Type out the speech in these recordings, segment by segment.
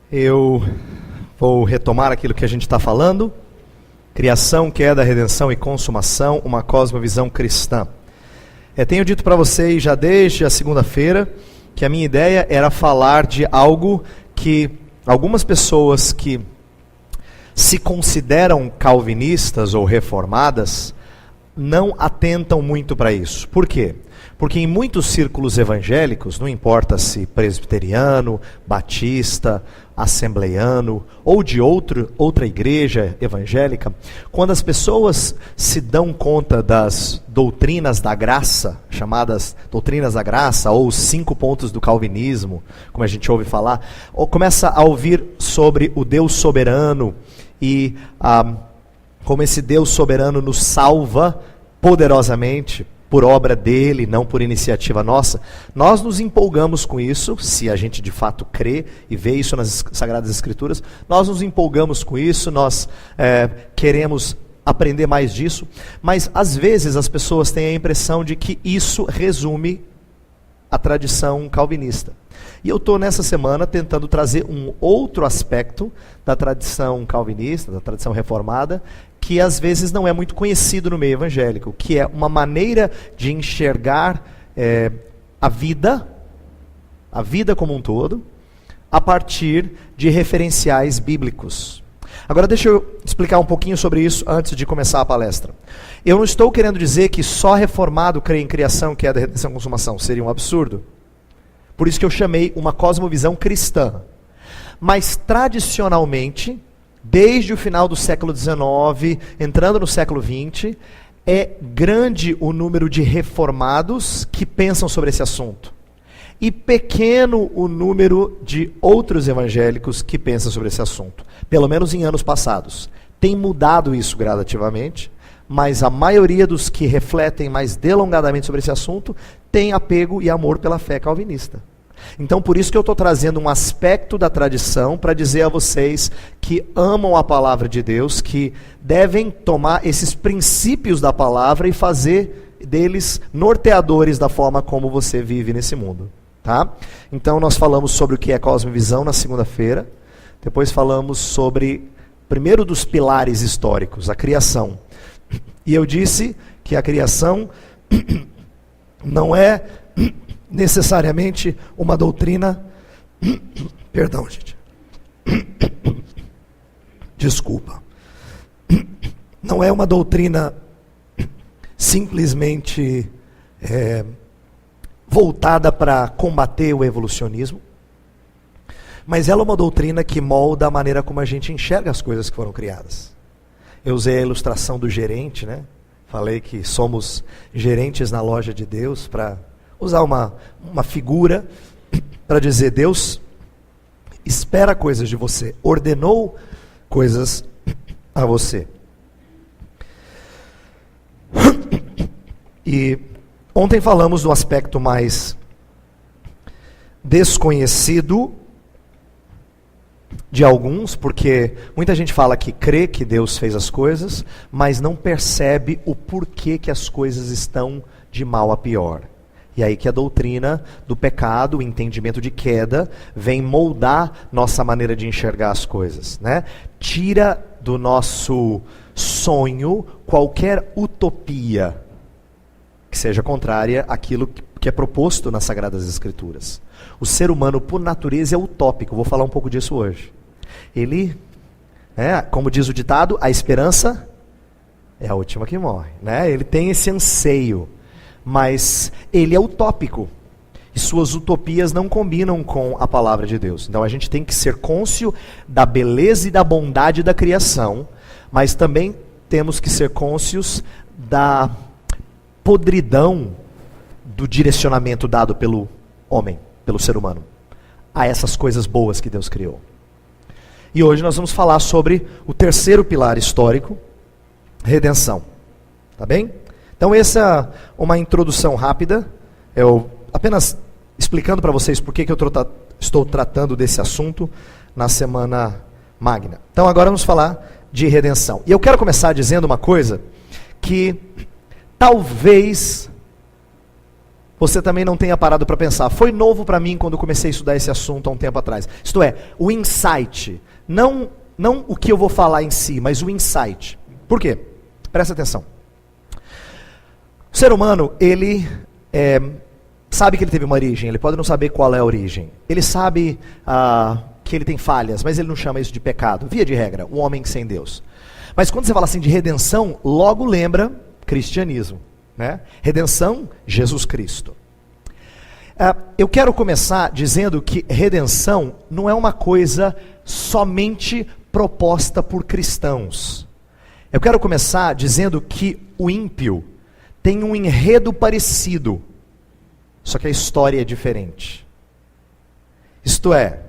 Eu vou retomar aquilo que a gente está falando. Criação, queda, redenção e consumação, uma cosmovisão cristã. Tenho dito para vocês já desde a segunda-feira que a minha ideia era falar de algo que algumas pessoas que se consideram calvinistas ou reformadas não atentam muito para isso. Por quê? Porque em muitos círculos evangélicos, não importa se presbiteriano, batista, assembleiano ou de outra igreja evangélica, quando as pessoas se dão conta das doutrinas da graça, chamadas doutrinas da graça, ou os 5 pontos do calvinismo, como a gente ouve falar, ou começa a ouvir sobre o Deus soberano e como esse Deus soberano nos salva poderosamente, por obra dele, não por iniciativa nossa, nós nos empolgamos com isso, se a gente de fato crê e vê isso nas Sagradas Escrituras, nós nos empolgamos com isso, nós queremos aprender mais disso, mas às vezes as pessoas têm a impressão de que isso resume a tradição calvinista. E eu estou nessa semana tentando trazer um outro aspecto da tradição calvinista, da tradição reformada, que às vezes não é muito conhecido no meio evangélico, que é uma maneira de enxergar a vida como um todo, a partir de referenciais bíblicos. Agora deixa eu explicar um pouquinho sobre isso antes de começar a palestra. Eu não estou querendo dizer que só reformado crê em criação, queda, redenção e consumação. Seria um absurdo. Por isso que eu chamei uma cosmovisão cristã. Mas tradicionalmente, desde o final do século XIX, entrando no século XX, é grande o número de reformados que pensam sobre esse assunto. E pequeno o número de outros evangélicos que pensam sobre esse assunto. Pelo menos em anos passados. Tem mudado isso gradativamente, mas a maioria dos que refletem mais delongadamente sobre esse assunto tem apego e amor pela fé calvinista. Então por isso que eu estou trazendo um aspecto da tradição para dizer a vocês que amam a palavra de Deus, que devem tomar esses princípios da palavra e fazer deles norteadores da forma como você vive nesse mundo. Tá? Então nós falamos sobre o que é cosmovisão na segunda-feira, depois falamos sobre o primeiro dos pilares históricos, a criação. E eu disse que a criação não é necessariamente uma doutrina, perdão gente, desculpa, não é uma doutrina simplesmente voltada para combater o evolucionismo, mas ela é uma doutrina que molda a maneira como a gente enxerga as coisas que foram criadas. Eu usei a ilustração do gerente, né? Falei que somos gerentes na loja de Deus, para usar uma figura para dizer, Deus espera coisas de você, ordenou coisas a você. E ontem falamos do aspecto mais desconhecido de alguns, porque muita gente fala que crê que Deus fez as coisas, mas não percebe o porquê que as coisas estão de mal a pior. E aí que a doutrina do pecado, o entendimento de queda, vem moldar nossa maneira de enxergar as coisas, né? Tira do nosso sonho qualquer utopia que seja contrária àquilo que é proposto nas Sagradas Escrituras. O ser humano, por natureza, é utópico. Vou falar um pouco disso hoje. Ele, como diz o ditado, a esperança é a última que morre, né? Ele tem esse anseio, mas ele é utópico. E suas utopias não combinam com a palavra de Deus. Então a gente tem que ser cônscio da beleza e da bondade da criação, mas também temos que ser cônscios da podridão do direcionamento dado pelo homem, pelo ser humano, a essas coisas boas que Deus criou. E hoje nós vamos falar sobre o terceiro pilar histórico, redenção. Tá bem? Então essa é uma introdução rápida, eu apenas explicando para vocês por que eu estou tratando desse assunto na Semana Magna. Então agora vamos falar de redenção. E eu quero começar dizendo uma coisa que talvez você também não tenha parado para pensar. Foi novo para mim quando comecei a estudar esse assunto há um tempo atrás. Isto é, o insight. Não o que eu vou falar em si, mas o insight. Por quê? Presta atenção. O ser humano, ele sabe que ele teve uma origem, ele pode não saber qual é a origem. Ele sabe que ele tem falhas, mas ele não chama isso de pecado. Via de regra, um homem sem Deus. Mas quando você fala assim de redenção, logo lembra cristianismo. Né? Redenção, Jesus Cristo. Eu quero começar dizendo que redenção não é uma coisa somente proposta por cristãos. Eu quero começar dizendo que o ímpio tem um enredo parecido, só que a história é diferente. Isto é,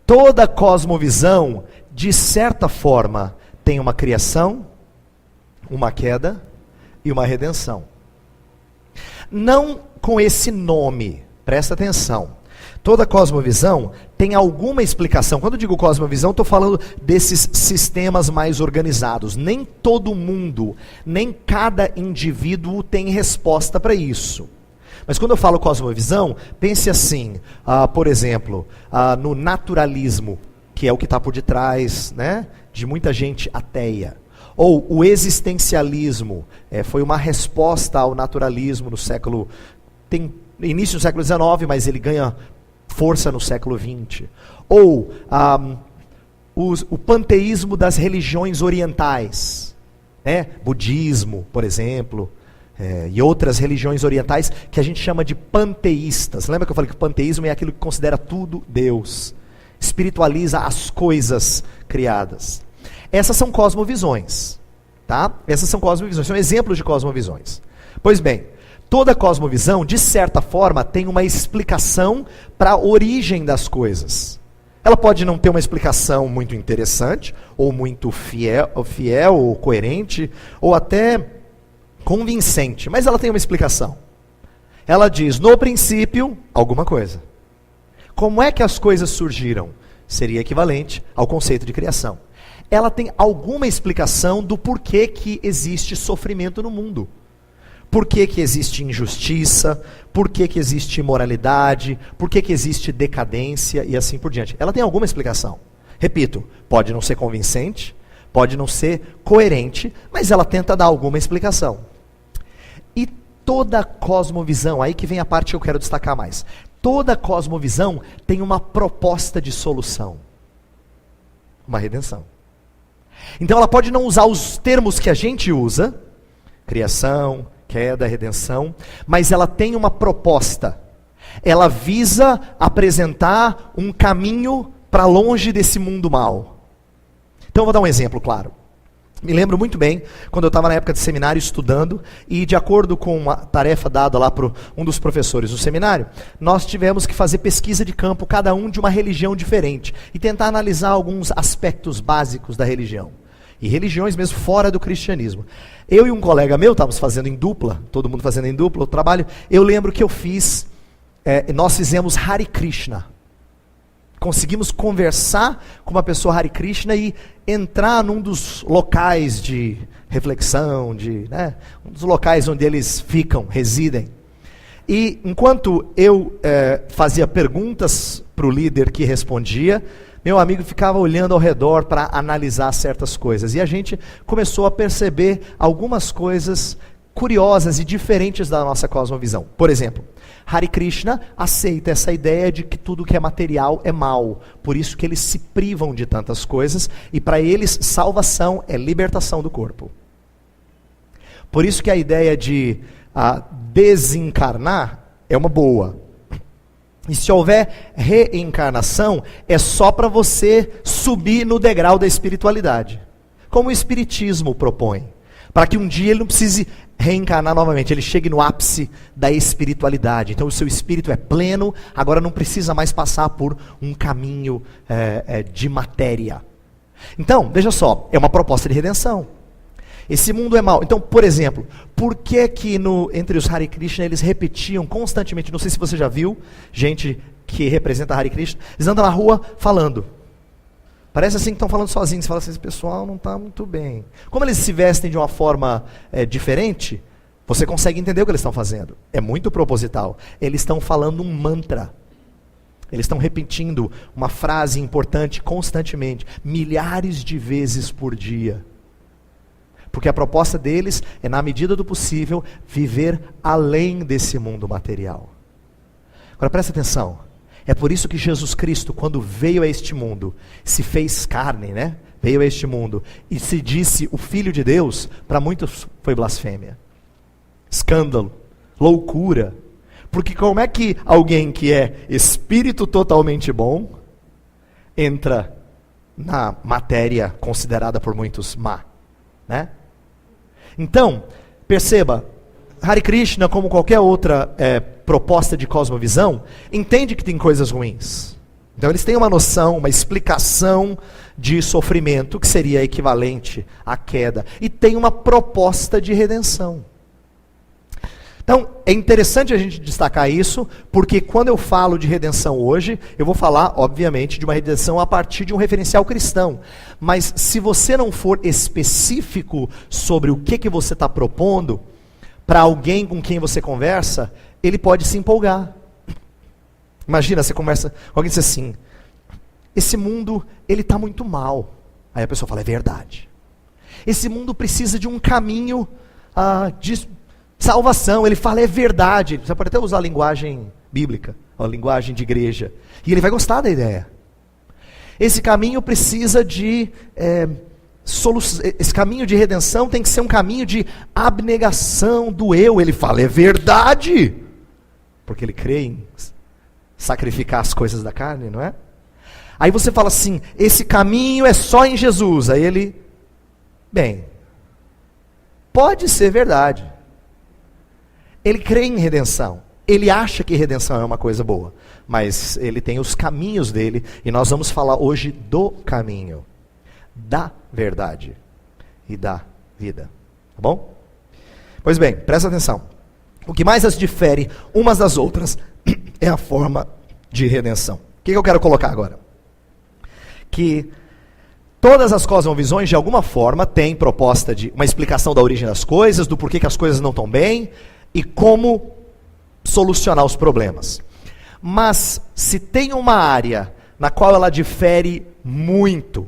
toda cosmovisão, de certa forma, tem uma criação, uma queda e uma redenção. Não com esse nome, presta atenção. Toda cosmovisão tem alguma explicação. Quando eu digo cosmovisão, estou falando desses sistemas mais organizados. Nem todo mundo, nem cada indivíduo tem resposta para isso. Mas quando eu falo cosmovisão, pense assim, por exemplo, no naturalismo, que é o que está por detrás, né, de muita gente ateia. Ou o existencialismo, foi uma resposta ao naturalismo no século... Tem início do século XIX, mas ele ganha força no século XX. Ou o panteísmo das religiões orientais, né? Budismo, por exemplo, e outras religiões orientais que a gente chama de panteístas. Lembra que eu falei que o panteísmo é aquilo que considera tudo Deus, espiritualiza as coisas criadas. Essas são cosmovisões, tá? Essas são cosmovisões, são exemplos de cosmovisões. Pois bem, toda cosmovisão, de certa forma, tem uma explicação para a origem das coisas. Ela pode não ter uma explicação muito interessante, ou muito fiel, ou coerente, ou até convincente, mas ela tem uma explicação. Ela diz, no princípio, alguma coisa. Como é que as coisas surgiram? Seria equivalente ao conceito de criação. Ela tem alguma explicação do porquê que existe sofrimento no mundo. Por que que existe injustiça, por que que existe imoralidade, por que que existe decadência e assim por diante. Ela tem alguma explicação. Repito, pode não ser convincente, pode não ser coerente, mas ela tenta dar alguma explicação. E toda cosmovisão, aí que vem a parte que eu quero destacar mais. Toda cosmovisão tem uma proposta de solução. Uma redenção. Então ela pode não usar os termos que a gente usa, criação, queda, redenção, mas ela tem uma proposta. Ela visa apresentar um caminho para longe desse mundo mal. Então eu vou dar um exemplo claro. Me lembro muito bem, quando eu estava na época de seminário estudando, e de acordo com uma tarefa dada lá para um dos professores do seminário, nós tivemos que fazer pesquisa de campo, cada um de uma religião diferente, e tentar analisar alguns aspectos básicos da religião. E religiões mesmo fora do cristianismo. Eu e um colega meu, estávamos fazendo em dupla, todo mundo fazendo em dupla o trabalho, eu lembro que nós fizemos Hare Krishna. Conseguimos conversar com uma pessoa Hare Krishna e entrar num dos locais de reflexão, um dos locais onde eles ficam, residem. E enquanto eu fazia perguntas para o líder que respondia, meu amigo ficava olhando ao redor para analisar certas coisas. E a gente começou a perceber algumas coisas curiosas e diferentes da nossa cosmovisão. Por exemplo, Hare Krishna aceita essa ideia de que tudo que é material é mal. Por isso que eles se privam de tantas coisas. E para eles, salvação é libertação do corpo. Por isso que a ideia de desencarnar é uma boa. E se houver reencarnação, é só para você subir no degrau da espiritualidade. Como o Espiritismo propõe. Para que um dia ele não precise reencarnar novamente, ele chegue no ápice da espiritualidade. Então o seu espírito é pleno, agora não precisa mais passar por um caminho de matéria. Então, veja só, é uma proposta de redenção. Esse mundo é mau. Então, por exemplo, por que entre os Hare Krishna eles repetiam constantemente, não sei se você já viu, gente que representa Hare Krishna, eles andam na rua falando. Parece assim que estão falando sozinhos, você fala assim, esse pessoal não está muito bem. Como eles se vestem de uma forma diferente, Você consegue entender o que eles estão fazendo? É muito proposital. Eles estão falando um mantra. Eles estão repetindo uma frase importante constantemente, milhares de vezes por dia. Porque a proposta deles é, na medida do possível, viver além desse mundo material. Agora presta atenção. É por isso que Jesus Cristo, quando veio a este mundo, se fez carne, né? Veio a este mundo e se disse o Filho de Deus, para muitos foi blasfêmia, escândalo, loucura. Porque como é que alguém que é espírito totalmente bom entra na matéria considerada por muitos má, né? Então, perceba, Hare Krishna, como qualquer outra proposta de cosmovisão, entende que tem coisas ruins. Então eles têm uma noção, uma explicação de sofrimento que seria equivalente à queda. E tem uma proposta de redenção. Então, é interessante a gente destacar isso, porque quando eu falo de redenção hoje, eu vou falar, obviamente, de uma redenção a partir de um referencial cristão. Mas se você não for específico sobre o que você está propondo, para alguém com quem você conversa, ele pode se empolgar. Imagina, você conversa com alguém e diz assim, esse mundo, ele está muito mal. Aí a pessoa fala, é verdade. Esse mundo precisa de um caminho de salvação. Ele fala, é verdade. Você pode até usar a linguagem bíblica, a linguagem de igreja. E ele vai gostar da ideia. Esse caminho precisa de esse caminho de redenção tem que ser um caminho de abnegação do eu. Ele fala, é verdade. Porque ele crê em sacrificar as coisas da carne, não é? Aí você fala assim, esse caminho é só em Jesus. Aí ele, bem, pode ser verdade. Ele crê em redenção. Ele acha que redenção é uma coisa boa. Mas ele tem os caminhos dele. E nós vamos falar hoje do caminho, da verdade e da vida. Tá bom? Pois bem, presta atenção. O que mais as difere umas das outras é a forma de redenção. O que eu quero colocar agora? Que todas as cosmovisões, de alguma forma, têm proposta de uma explicação da origem das coisas, do porquê que as coisas não estão bem, e como solucionar os problemas. Mas, se tem uma área na qual ela difere muito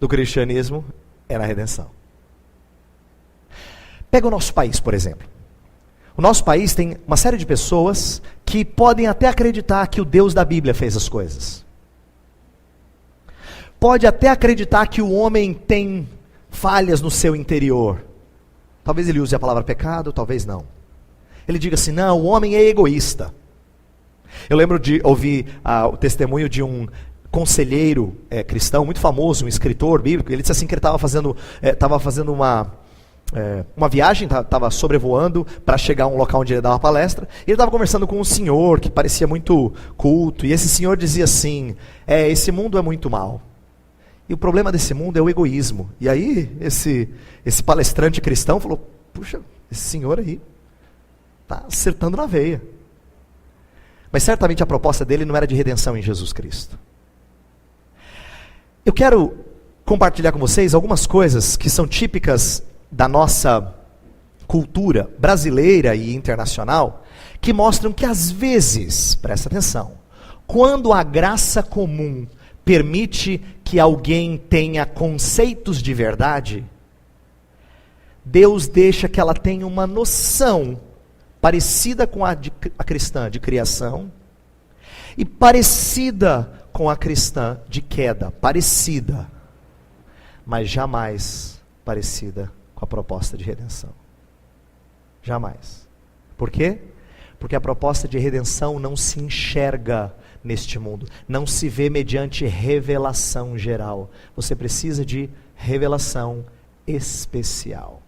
do cristianismo, é na redenção. Pega o nosso país, por exemplo. O nosso país tem uma série de pessoas que podem até acreditar que o Deus da Bíblia fez as coisas. Pode até acreditar que o homem tem falhas no seu interior. Talvez ele use a palavra pecado, talvez não. Ele diga assim, não, o homem é egoísta. Eu lembro de ouvir o testemunho de um conselheiro cristão muito famoso, um escritor bíblico. Ele disse assim que ele estava fazendo uma viagem, estava sobrevoando para chegar a um local onde ele ia dar uma palestra. E ele estava conversando com um senhor que parecia muito culto. E esse senhor dizia assim, esse mundo é muito mau. E o problema desse mundo é o egoísmo. E aí esse palestrante cristão falou, puxa, esse senhor aí está acertando na veia. Mas certamente a proposta dele não era de redenção em Jesus Cristo. Eu quero compartilhar com vocês algumas coisas que são típicas da nossa cultura brasileira e internacional, que mostram que às vezes, presta atenção, quando a graça comum permite que alguém tenha conceitos de verdade, Deus deixa que ela tenha uma noção parecida com a cristã de criação e parecida com a cristã de queda, parecida, mas jamais parecida com a proposta de redenção. Jamais. Por quê? Porque a proposta de redenção não se enxerga neste mundo, não se vê mediante revelação geral. Você precisa de revelação especial.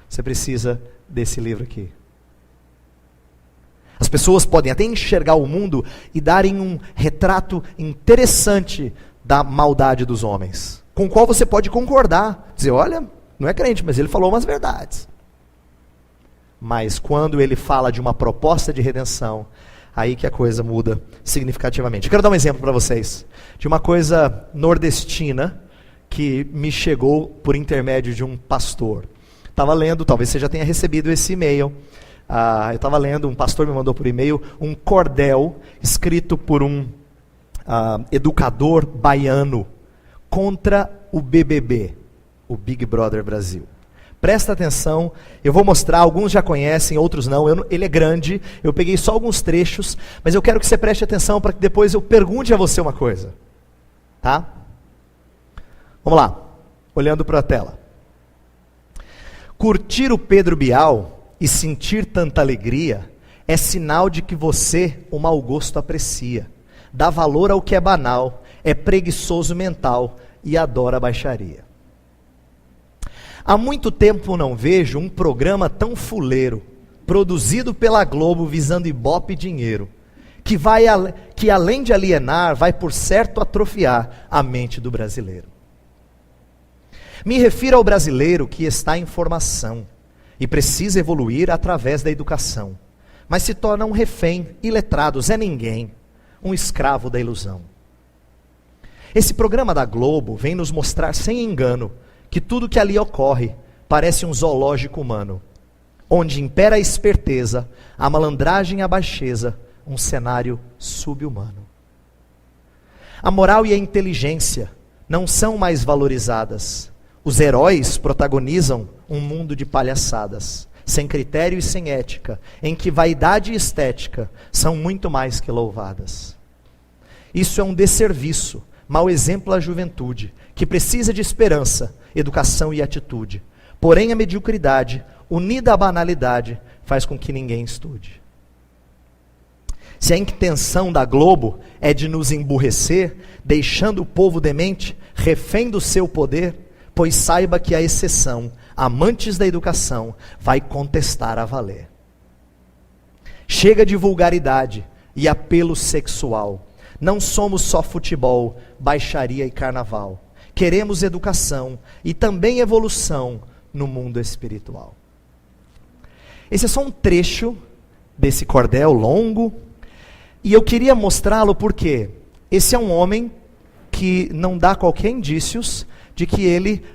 Você precisa desse livro aqui. As pessoas podem até enxergar o mundo e darem um retrato interessante da maldade dos homens, com o qual você pode concordar, dizer, olha, não é crente, mas ele falou umas verdades. Mas quando ele fala de uma proposta de redenção, aí que a coisa muda significativamente. Eu quero dar um exemplo para vocês, de uma coisa nordestina, que me chegou por intermédio de um pastor. Estava lendo, talvez você já tenha recebido esse e-mail. Eu estava lendo, um pastor me mandou por e-mail um cordel escrito por um educador baiano contra o BBB, o Big Brother Brasil. Presta atenção, eu vou mostrar, alguns já conhecem, outros não, ele é grande, eu peguei só alguns trechos, mas eu quero que você preste atenção para que depois eu pergunte a você uma coisa. Tá? Vamos lá, olhando para a tela. Curtir o Pedro Bial e sentir tanta alegria é sinal de que você o mau gosto aprecia, dá valor ao que é banal, é preguiçoso mental e adora a baixaria. Há muito tempo não vejo um programa tão fuleiro, produzido pela Globo visando ibope e dinheiro, que além de alienar, vai por certo atrofiar a mente do brasileiro. Me refiro ao brasileiro que está em formação e precisa evoluir através da educação, mas se torna um refém, iletrado, Zé Ninguém, um escravo da ilusão. Esse programa da Globo vem nos mostrar sem engano que tudo que ali ocorre parece um zoológico humano, onde impera a esperteza, a malandragem e a baixeza, um cenário sub-humano. A moral e a inteligência não são mais valorizadas. Os heróis protagonizam um mundo de palhaçadas, sem critério e sem ética, em que vaidade e estética são muito mais que louvadas. Isso é um desserviço, mau exemplo à juventude, que precisa de esperança, educação e atitude. Porém, a mediocridade, unida à banalidade, faz com que ninguém estude. Se a intenção da Globo é de nos emburrecer, deixando o povo demente, refém do seu poder, pois saiba que a exceção, amantes da educação, vai contestar a valer. Chega de vulgaridade e apelo sexual. Não somos só futebol, baixaria e carnaval. Queremos educação e também evolução no mundo espiritual. Esse é só um trecho desse cordel longo, e eu queria mostrá-lo porque esse é um homem que não dá qualquer indícios de que ele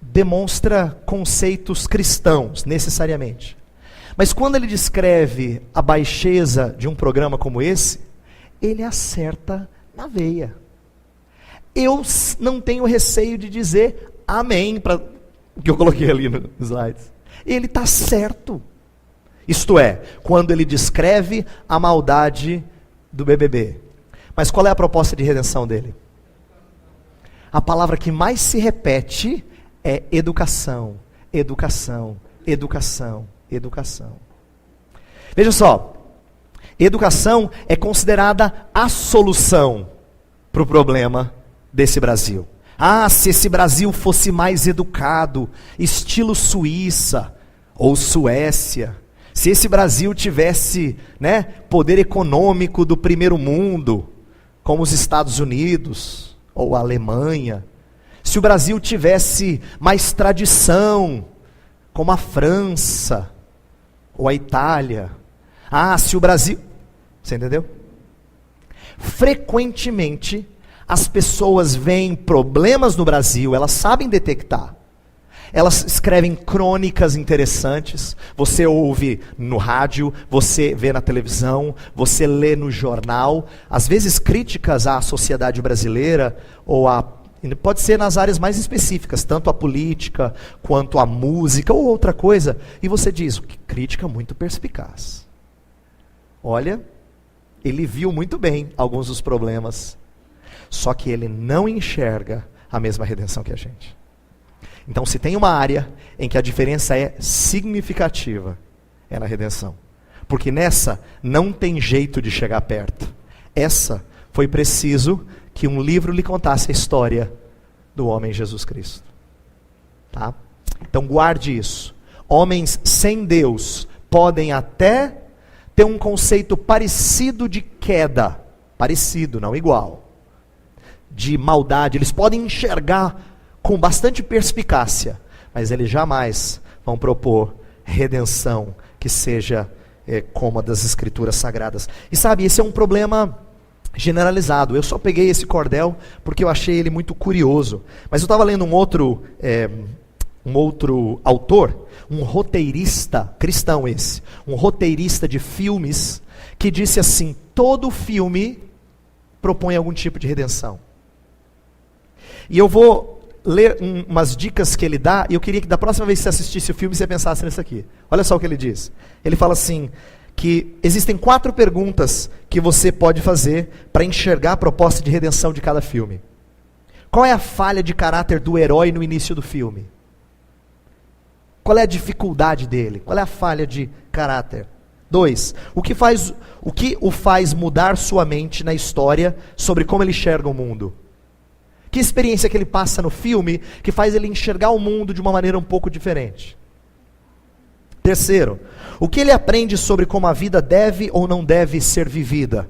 demonstra conceitos cristãos, necessariamente. Mas quando ele descreve a baixeza de um programa como esse, ele acerta na veia. Eu não tenho receio de dizer amém para o que eu coloquei ali nos slides. Ele está certo. Isto é, quando ele descreve a maldade do BBB. Mas qual é a proposta de redenção dele? A palavra que mais se repete é educação, educação, educação, educação. Veja só, educação é considerada a solução para o problema desse Brasil. Se esse Brasil fosse mais educado, estilo Suíça ou Suécia, se esse Brasil tivesse, poder econômico do primeiro mundo, como os Estados Unidos ou a Alemanha, se o Brasil tivesse mais tradição, como a França ou a Itália, se o Brasil... Você entendeu? Frequentemente, as pessoas veem problemas no Brasil, elas sabem detectar. Elas escrevem crônicas interessantes, você ouve no rádio, você vê na televisão, você lê no jornal, às vezes críticas à sociedade brasileira, pode ser nas áreas mais específicas, tanto a política, quanto a música, ou outra coisa, e você diz, que crítica muito perspicaz. Olha, ele viu muito bem alguns dos problemas, só que ele não enxerga a mesma redenção que a gente. Então, se tem uma área em que a diferença é significativa, é na redenção. Porque nessa não tem jeito de chegar perto. Essa foi preciso que um livro lhe contasse a história do homem Jesus Cristo. Tá? Então guarde isso. Homens sem Deus podem até ter um conceito parecido de queda. Parecido, não igual. De maldade. Eles podem enxergar com bastante perspicácia, mas eles jamais vão propor redenção que seja como a das Escrituras Sagradas. E sabe, esse é um problema generalizado. Eu só peguei esse cordel porque eu achei ele muito curioso. Mas eu estava lendo um outro autor, um roteirista, cristão esse, um roteirista de filmes, que disse assim: todo filme propõe algum tipo de redenção. E eu vou ler umas dicas que ele dá, e eu queria que da próxima vez que você assistisse o filme, você pensasse nisso aqui. Olha só o que ele diz. Ele fala assim, que existem 4 perguntas que você pode fazer para enxergar a proposta de redenção de cada filme. Qual é a falha de caráter do herói no início do filme? Qual é a dificuldade dele? Qual é a falha de caráter? 2. O que o faz mudar sua mente na história sobre como ele enxerga o mundo? Que experiência que ele passa no filme que faz ele enxergar o mundo de uma maneira um pouco diferente? 3. O que ele aprende sobre como a vida deve ou não deve ser vivida?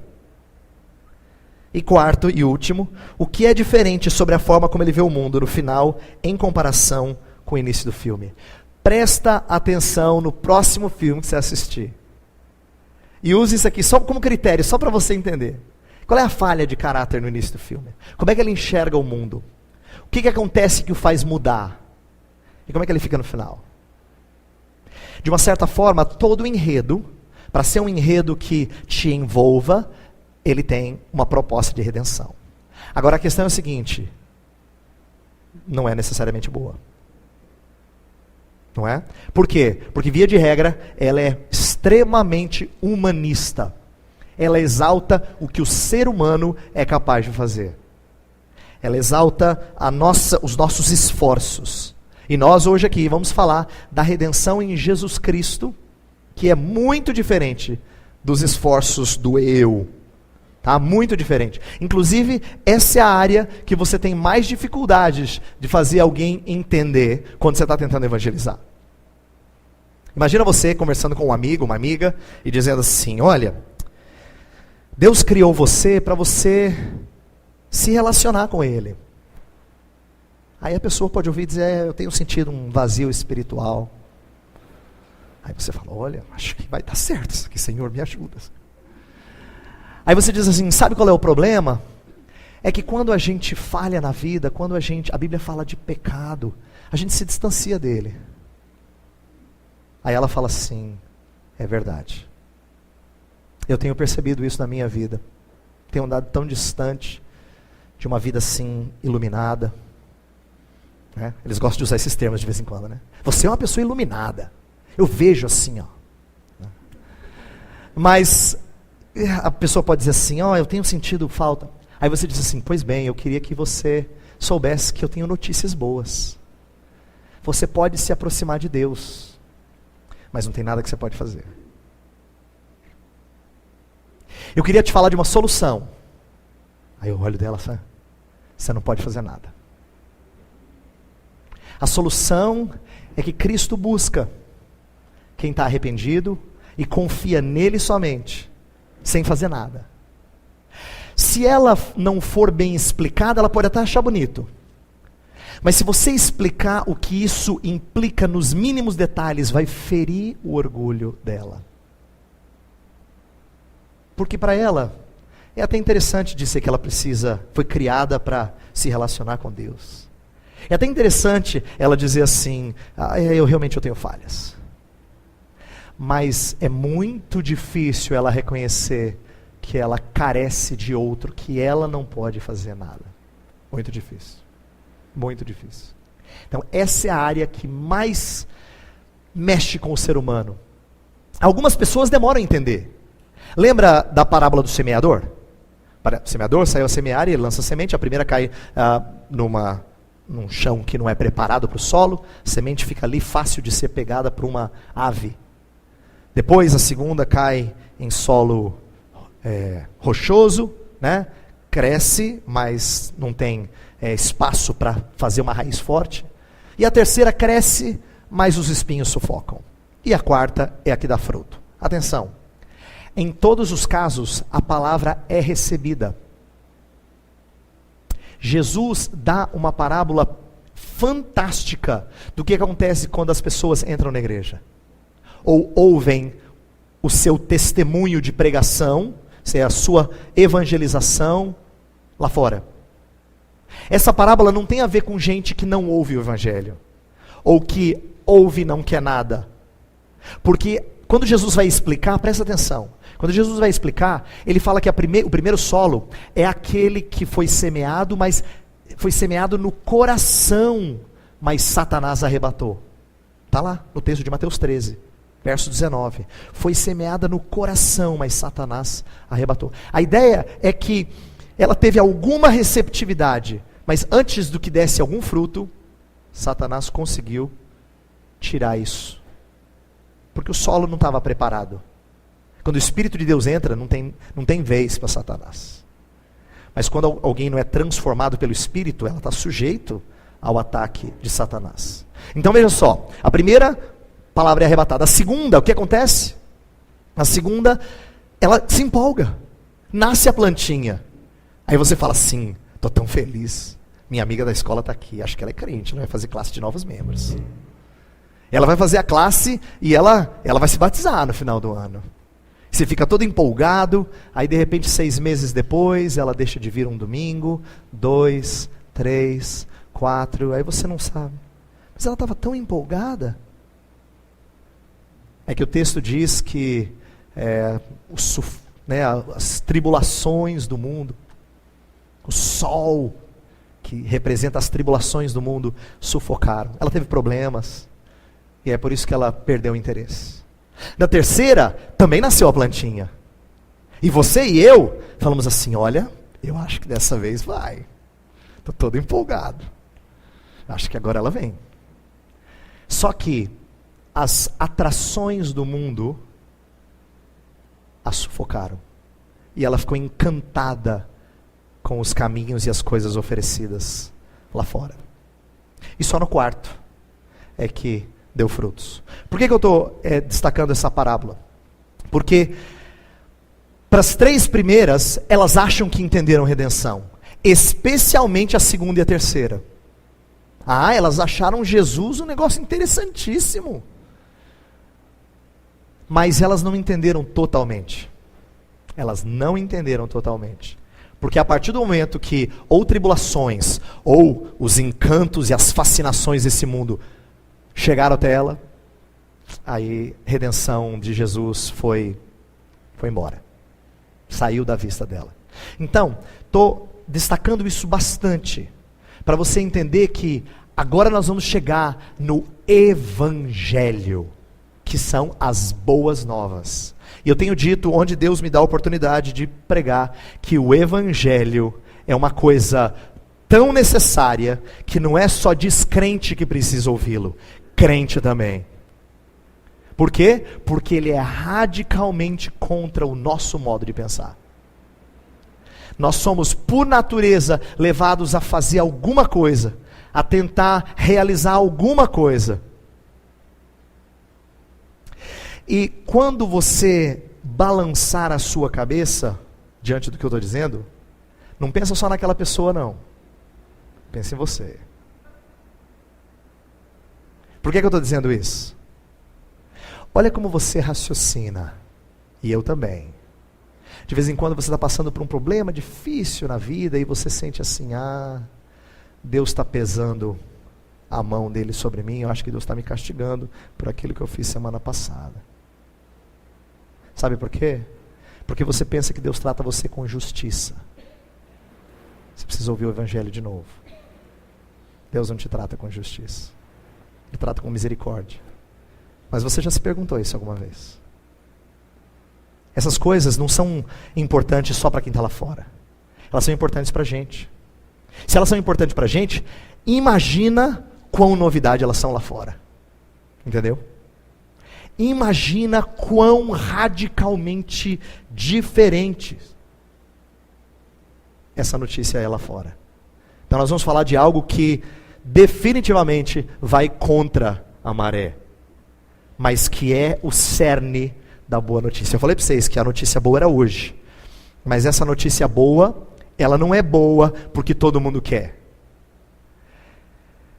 E 4 e último, o que é diferente sobre a forma como ele vê o mundo no final, em comparação com o início do filme? Presta atenção no próximo filme que você assistir. E use isso aqui só como critério, só para você entender. Qual é a falha de caráter no início do filme? Como é que ele enxerga o mundo? O que acontece que o faz mudar? E como é que ele fica no final? De uma certa forma, todo enredo, para ser um enredo que te envolva, ele tem uma proposta de redenção. Agora a questão é a seguinte: não é necessariamente boa. Não é? Por quê? Porque via de regra, ela é extremamente humanista. Ela exalta o que o ser humano é capaz de fazer. Ela exalta os nossos esforços. E nós hoje aqui vamos falar da redenção em Jesus Cristo, que é muito diferente dos esforços do eu. Tá? Muito diferente. Inclusive, essa é a área que você tem mais dificuldades de fazer alguém entender quando você está tentando evangelizar. Imagina você conversando com um amigo, uma amiga, e dizendo assim: olha, Deus criou você para você se relacionar com Ele. Aí a pessoa pode ouvir e dizer: eu tenho sentido um vazio espiritual. Aí você fala: olha, acho que vai dar certo isso aqui, Senhor, me ajuda. Aí você diz assim: sabe qual é o problema? É que quando a gente falha na vida, quando a Bíblia fala de pecado, a gente se distancia dele. Aí ela fala assim: é verdade. Eu tenho percebido isso na minha vida. Tenho andado tão distante de uma vida assim, iluminada. Né? Eles gostam de usar esses termos de vez em quando, né? Você é uma pessoa iluminada. Eu vejo assim, ó. Mas a pessoa pode dizer assim: ó, eu tenho sentido falta. Aí você diz assim: pois bem, eu queria que você soubesse que eu tenho notícias boas. Você pode se aproximar de Deus, mas não tem nada que você pode fazer. Eu queria te falar de uma solução. Aí eu olho dela e falo: você não pode fazer nada. A solução é que Cristo busca quem está arrependido e confia nele somente, sem fazer nada. Se ela não for bem explicada, ela pode até achar bonito. Mas se você explicar o que isso implica nos mínimos detalhes, vai ferir o orgulho dela. Porque para ela, é até interessante dizer que ela foi criada para se relacionar com Deus. É até interessante ela dizer assim: eu tenho falhas. Mas é muito difícil ela reconhecer que ela carece de outro, que ela não pode fazer nada. Muito difícil. Muito difícil. Então essa é a área que mais mexe com o ser humano. Algumas pessoas demoram a entender. Lembra da parábola do semeador? O semeador saiu a semear e ele lança a semente. A primeira cai num chão que não é preparado para o solo. A semente fica ali fácil de ser pegada por uma ave. Depois a segunda cai em solo rochoso, né? Cresce, mas não tem espaço para fazer uma raiz forte. E a terceira cresce, mas os espinhos sufocam. E a quarta é a que dá fruto. Atenção, em todos os casos a palavra é recebida. Jesus dá uma parábola fantástica do que acontece quando as pessoas entram na igreja. Ou ouvem o seu testemunho de pregação, Isso é a sua evangelização lá fora. Essa parábola não tem a ver com gente que não ouve o evangelho, ou que ouve e não quer nada. Porque quando Jesus vai explicar, presta atenção, quando Jesus vai explicar, ele fala que o primeiro solo é aquele que foi semeado, mas foi semeado no coração, mas Satanás arrebatou. Está lá no texto de Mateus 13, verso 19. Foi semeada no coração, mas Satanás arrebatou. A ideia é que ela teve alguma receptividade, mas antes do que desse algum fruto, Satanás conseguiu tirar isso. Porque o solo não estava preparado. Quando o Espírito de Deus entra, não tem vez para Satanás. Mas quando alguém não é transformado pelo Espírito, ela está sujeito ao ataque de Satanás. Então veja só, a primeira palavra é arrebatada. A segunda, o que acontece? A segunda, ela se empolga. Nasce a plantinha. Aí você fala assim, estou tão feliz. Minha amiga da escola está aqui, acho que ela é crente, ela vai fazer classe de novos membros. Ela vai fazer a classe e ela vai se batizar no final do ano. Você fica todo empolgado, aí de repente 6 meses depois, ela deixa de vir um domingo, 2, 3, 4, aí você não sabe. Mas ela estava tão empolgada. É que o texto diz que as tribulações do mundo, o sol que representa as tribulações do mundo, sufocaram. Ela teve problemas, e é por isso que ela perdeu o interesse. Na terceira, também nasceu a plantinha. E você e eu falamos assim, olha, eu acho que dessa vez vai. Estou todo empolgado. Acho que agora ela vem. Só que as atrações do mundo a sufocaram. E ela ficou encantada com os caminhos e as coisas oferecidas lá fora. E só no quarto é que deu frutos. Por que eu estou destacando essa parábola? Porque para as 3 primeiras, elas acham que entenderam redenção. Especialmente a segunda e a terceira. Elas acharam Jesus um negócio interessantíssimo. Mas elas não entenderam totalmente. Elas não entenderam totalmente. Porque a partir do momento que ou tribulações, ou os encantos e as fascinações desse mundo chegaram até ela, aí a redenção de Jesus foi embora. Saiu da vista dela. Então, estou destacando isso bastante, para você entender que agora nós vamos chegar no Evangelho, que são as boas novas. E eu tenho dito, onde Deus me dá a oportunidade de pregar, que o Evangelho é uma coisa tão necessária, que não é só descrente que precisa ouvi-lo, crente também. Por quê? Porque ele é radicalmente contra o nosso modo de pensar. Nós somos, por natureza, levados a fazer alguma coisa, a tentar realizar alguma coisa. E quando você balançar a sua cabeça, diante do que eu estou dizendo, não pensa só naquela pessoa não. Pensa em você. Por que eu estou dizendo isso? Olha como você raciocina. E eu também. De vez em quando você está passando por um problema difícil na vida e você sente assim, Deus está pesando a mão dele sobre mim, eu acho que Deus está me castigando por aquilo que eu fiz semana passada. Sabe por quê? Porque você pensa que Deus trata você com justiça. Você precisa ouvir o Evangelho de novo. Deus não te trata com justiça. Ele trata com misericórdia. Mas você já se perguntou isso alguma vez? Essas coisas não são importantes só para quem está lá fora. Elas são importantes para a gente. Se elas são importantes para a gente, imagina quão novidade elas são lá fora. Entendeu? Imagina quão radicalmente diferentes essa notícia é lá fora. Então nós vamos falar de algo que definitivamente vai contra a maré, mas que é o cerne da boa notícia. Eu falei para vocês que a notícia boa era hoje, mas essa notícia boa, ela não é boa porque todo mundo quer.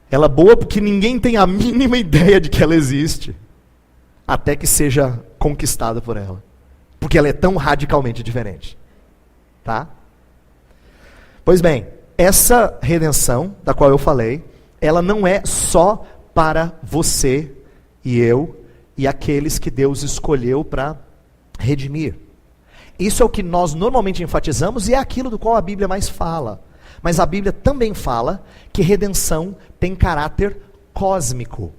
Ela é boa porque ninguém tem a mínima ideia de que ela existe, até que seja conquistado por ela. porque ela é tão radicalmente diferente. Tá? Pois bem, essa redenção da qual eu falei, ela não é só para você e eu e aqueles que Deus escolheu para redimir. Isso é o que nós normalmente enfatizamos e é aquilo do qual a Bíblia mais fala. Mas a Bíblia também fala que redenção tem caráter cósmico.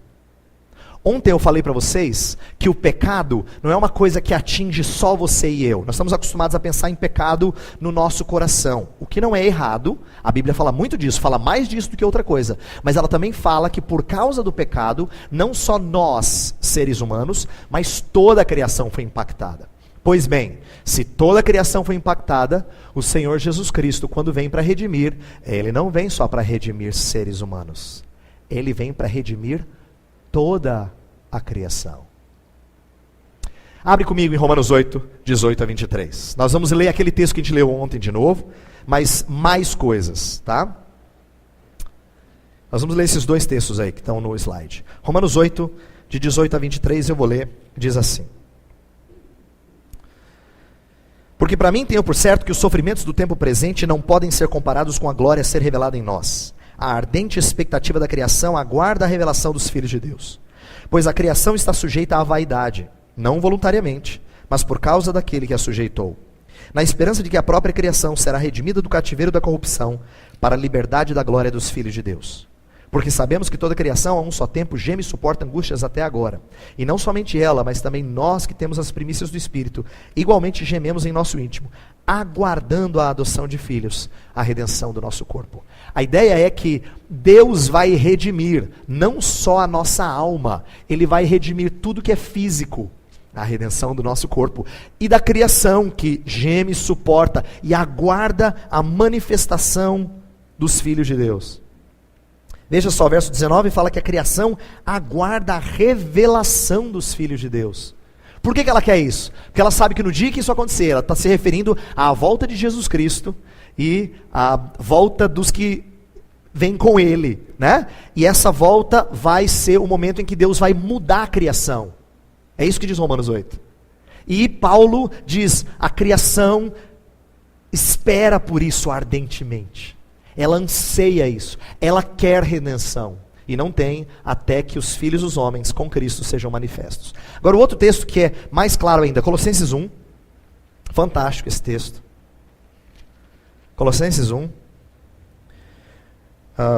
Ontem eu falei para vocês que o pecado não é uma coisa que atinge só você e eu. Nós estamos acostumados a pensar em pecado no nosso coração, o que não é errado. A Bíblia fala muito disso, fala mais disso do que outra coisa. Mas ela também fala que por causa do pecado, não só nós, seres humanos, mas toda a criação foi impactada. Pois bem, se toda a criação foi impactada, o Senhor Jesus Cristo, quando vem para redimir, Ele não vem só para redimir seres humanos. Ele vem para redimir toda a criação. Abre comigo em Romanos 8, 18 a 23. Nós vamos ler aquele texto que a gente leu ontem de novo, mas mais coisas, tá? Nós vamos ler esses dois textos aí que estão no slide. Romanos 8, de 18 a 23, eu vou ler, diz assim: Porque para mim tenho por certo que os sofrimentos do tempo presente não podem ser comparados com a glória a ser revelada em nós. A ardente expectativa da criação aguarda a revelação dos filhos de Deus. Pois a criação está sujeita à vaidade, não voluntariamente, mas por causa daquele que a sujeitou, na esperança de que a própria criação será redimida do cativeiro da corrupção para a liberdade da glória dos filhos de Deus. Porque sabemos que toda a criação a um só tempo geme e suporta angústias até agora. E não somente ela, mas também nós que temos as primícias do Espírito, igualmente gememos em nosso íntimo, aguardando a adoção de filhos, a redenção do nosso corpo. A ideia é que Deus vai redimir não só a nossa alma, Ele vai redimir tudo que é físico, a redenção do nosso corpo, e da criação que geme, suporta e aguarda a manifestação dos filhos de Deus. Veja só, verso 19 fala que a criação aguarda a revelação dos filhos de Deus. Por que ela quer isso? Porque ela sabe que no dia que isso acontecer, ela está se referindo à volta de Jesus Cristo e à volta dos que vêm com Ele, né? E essa volta vai ser o momento em que Deus vai mudar a criação. É isso que diz Romanos 8. E Paulo diz, a criação espera por isso ardentemente. Ela anseia isso, ela quer redenção, e não tem até que os filhos dos homens com Cristo sejam manifestos. Agora o outro texto que é mais claro ainda, Colossenses 1, fantástico esse texto. Colossenses 1,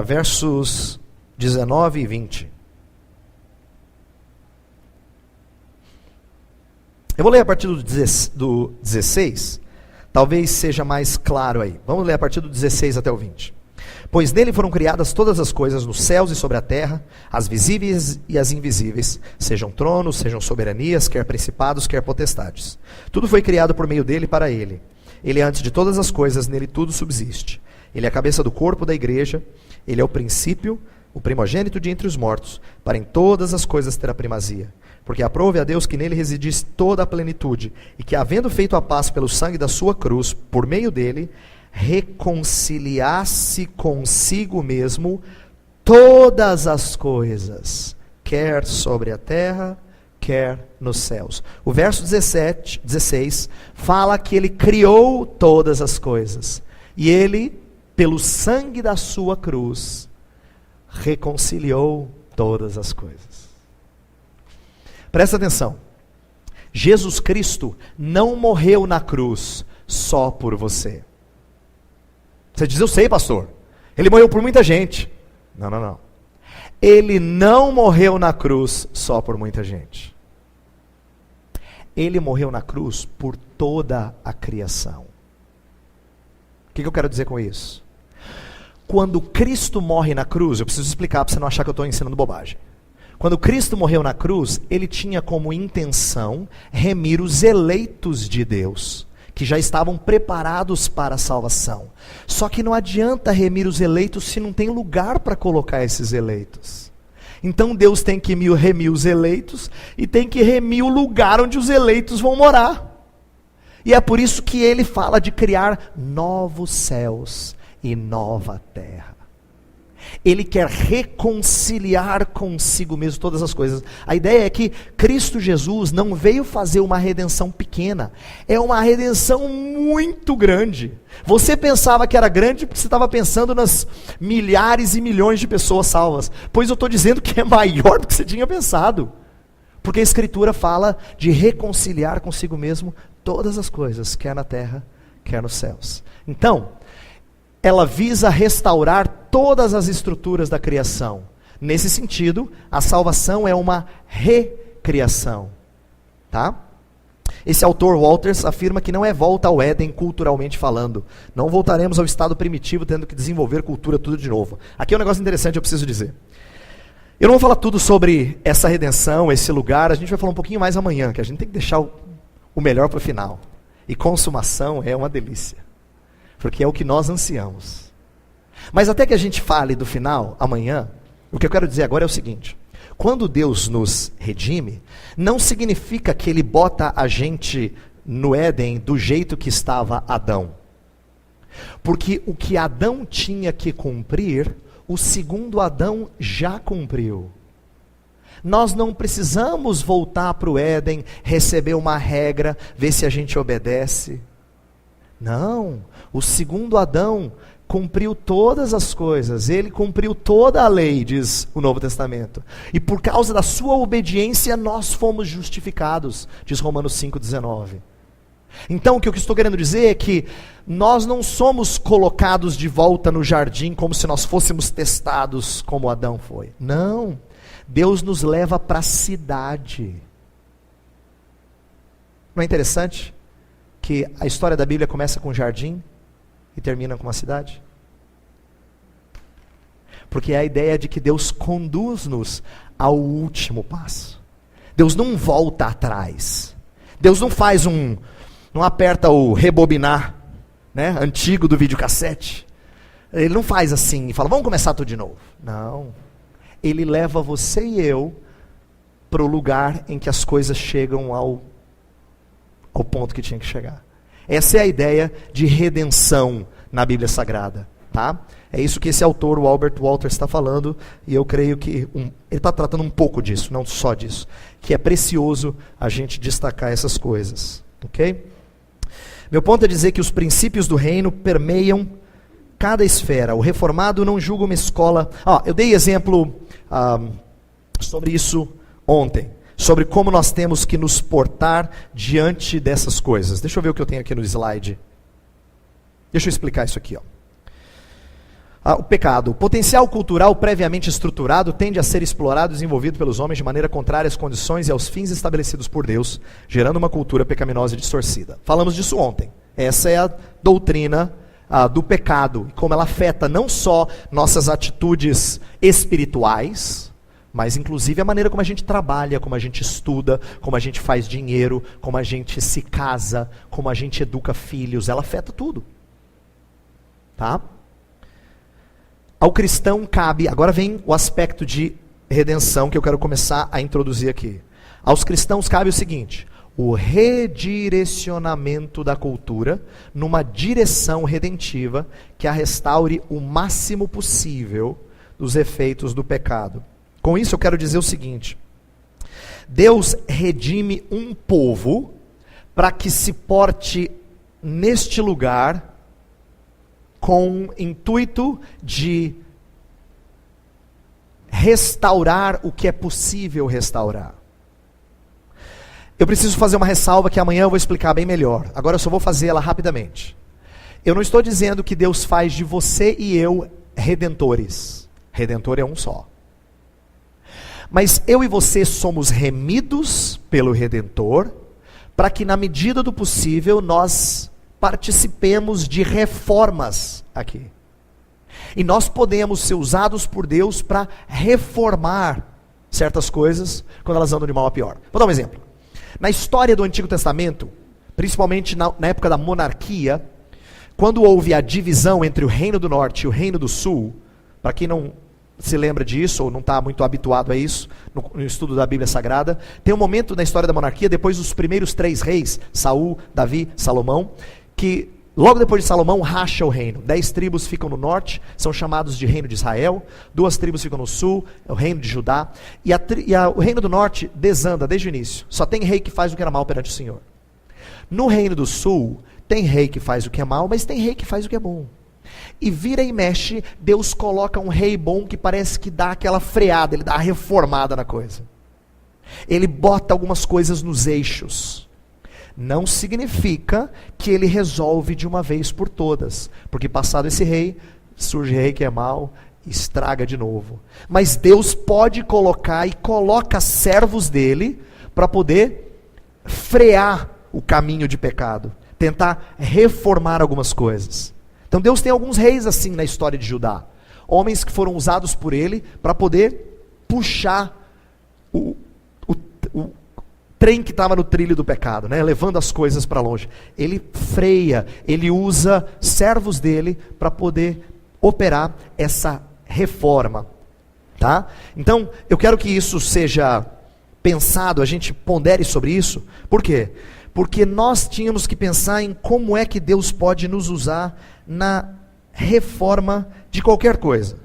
versos 19 e 20. Eu vou ler a partir do 16, talvez seja mais claro aí. Vamos ler a partir do 16 até o 20. Pois nele foram criadas todas as coisas nos céus e sobre a terra, as visíveis e as invisíveis, sejam tronos, sejam soberanias, quer principados, quer potestades. Tudo foi criado por meio dele e para ele. Ele é antes de todas as coisas, nele tudo subsiste. Ele é a cabeça do corpo da igreja, ele é o princípio, o primogênito de entre os mortos, para em todas as coisas ter a primazia. Porque aprove a Deus que nele residisse toda a plenitude, e que, havendo feito a paz pelo sangue da sua cruz, por meio dele, reconciliasse consigo mesmo todas as coisas, quer sobre a terra, quer nos céus. O verso 16, fala que ele criou todas as coisas, e ele, pelo sangue da sua cruz, reconciliou todas as coisas. Presta atenção, Jesus Cristo não morreu na cruz só por você. Você diz, eu sei, pastor, ele morreu por muita gente. Não. Ele não morreu na cruz só por muita gente. Ele morreu na cruz por toda a criação. O que eu quero dizer com isso? Quando Cristo morre na cruz, eu preciso explicar para você não achar que eu estou ensinando bobagem. Quando Cristo morreu na cruz, ele tinha como intenção remir os eleitos de Deus, que já estavam preparados para a salvação. Só que não adianta remir os eleitos se não tem lugar para colocar esses eleitos. Então Deus tem que remir os eleitos e tem que remir o lugar onde os eleitos vão morar. E é por isso que ele fala de criar novos céus e nova terra. Ele quer reconciliar consigo mesmo todas as coisas. A ideia é que Cristo Jesus não veio fazer uma redenção pequena, é uma redenção muito grande. Você pensava que era grande porque você estava pensando nas milhares e milhões de pessoas salvas, pois eu estou dizendo que é maior do que você tinha pensado, porque a Escritura fala de reconciliar consigo mesmo todas as coisas, quer na terra, quer nos céus. Então, ela visa restaurar todas as estruturas da criação. Nesse sentido, a salvação é uma recriação. Tá? Esse autor Walters afirma que não é volta ao Éden culturalmente falando. Não voltaremos ao estado primitivo tendo que desenvolver cultura tudo de novo. Aqui é um negócio interessante, eu preciso dizer. Eu não vou falar tudo sobre essa redenção, esse lugar, a gente vai falar um pouquinho mais amanhã, que a gente tem que deixar o melhor para o final. E consumação é uma delícia, porque é o que nós ansiamos. Mas até que a gente fale do final, amanhã, o que eu quero dizer agora é o seguinte: quando Deus nos redime, não significa que Ele bota a gente no Éden do jeito que estava Adão. Porque o que Adão tinha que cumprir, o segundo Adão já cumpriu. Nós não precisamos voltar para o Éden, receber uma regra, ver se a gente obedece. Não, o segundo Adão cumpriu todas as coisas, ele cumpriu toda a lei, diz o Novo Testamento. E por causa da sua obediência, nós fomos justificados, diz Romanos 5,19. Então, o que eu estou querendo dizer é que nós não somos colocados de volta no jardim como se nós fôssemos testados como Adão foi. Não, Deus nos leva para a cidade. Não é interessante que a história da Bíblia começa com um jardim e termina com uma cidade? Porque é a ideia de que Deus conduz-nos ao último passo. Deus não volta atrás. Deus não faz não aperta o rebobinar, né, antigo do videocassete. Ele não faz assim e fala, vamos começar tudo de novo. Não. Ele leva você e eu para o lugar em que as coisas chegam ao ponto que tinha que chegar. Essa é a ideia de redenção na Bíblia Sagrada. Tá? É isso que esse autor, o Albert Walters, está falando, e eu creio que ele está tratando um pouco disso, não só disso, que é precioso a gente destacar essas coisas. Ok? Meu ponto é dizer que os princípios do reino permeiam cada esfera. O reformado não julga uma escola. Eu dei exemplo sobre isso ontem, sobre como nós temos que nos portar diante dessas coisas. Deixa eu ver o que eu tenho aqui no slide. Deixa eu explicar isso aqui. O pecado. O potencial cultural previamente estruturado tende a ser explorado e desenvolvido pelos homens de maneira contrária às condições e aos fins estabelecidos por Deus, gerando uma cultura pecaminosa e distorcida. Falamos disso ontem. Essa é a doutrina do pecado, como ela afeta não só nossas atitudes espirituais, mas inclusive a maneira como a gente trabalha, como a gente estuda, como a gente faz dinheiro, como a gente se casa, como a gente educa filhos. Ela afeta tudo. Tá? Ao cristão cabe, agora vem o aspecto de redenção que eu quero começar a introduzir aqui. Aos cristãos cabe o seguinte: o redirecionamento da cultura numa direção redentiva que a restaure o máximo possível dos efeitos do pecado. Com isso eu quero dizer o seguinte: Deus redime um povo para que se porte neste lugar com intuito de restaurar o que é possível restaurar. Eu preciso fazer uma ressalva que amanhã eu vou explicar bem melhor. Agora eu só vou fazer ela rapidamente. Eu não estou dizendo que Deus faz de você e eu redentores. Redentor é um só. Mas eu e você somos remidos pelo Redentor, para que na medida do possível nós participemos de reformas aqui. E nós podemos ser usados por Deus para reformar certas coisas quando elas andam de mal a pior. Vou dar um exemplo. Na história do Antigo Testamento, principalmente na época da monarquia, quando houve a divisão entre o Reino do Norte e o Reino do Sul, para quem não se lembra disso, ou não está muito habituado a isso, no estudo da Bíblia Sagrada, tem um momento na história da monarquia, depois dos primeiros 3 reis, Saul, Davi, Salomão, que logo depois de Salomão, racha o reino. 10 tribos ficam no norte, são chamados de reino de Israel. 2 tribos ficam no sul, é o reino de Judá. O reino do norte desanda desde o início. Só tem rei que faz o que era mal perante o Senhor. No reino do sul, tem rei que faz o que é mal, mas tem rei que faz o que é bom. E vira e mexe, Deus coloca um rei bom que parece que dá aquela freada, ele dá a reformada na coisa. Ele bota algumas coisas nos eixos. Não significa que ele resolve de uma vez por todas, porque passado esse rei, surge rei que é mau, estraga de novo. Mas Deus pode colocar e coloca servos dele para poder frear o caminho de pecado, tentar reformar algumas coisas. Então Deus tem alguns reis assim na história de Judá, homens que foram usados por ele para poder puxar o trem que estava no trilho do pecado, né? Levando as coisas para longe. Ele freia, ele usa servos dele para poder operar essa reforma, tá? Então, eu quero que isso seja pensado, a gente pondere sobre isso. Por quê? Porque nós tínhamos que pensar em como é que Deus pode nos usar na reforma de qualquer coisa.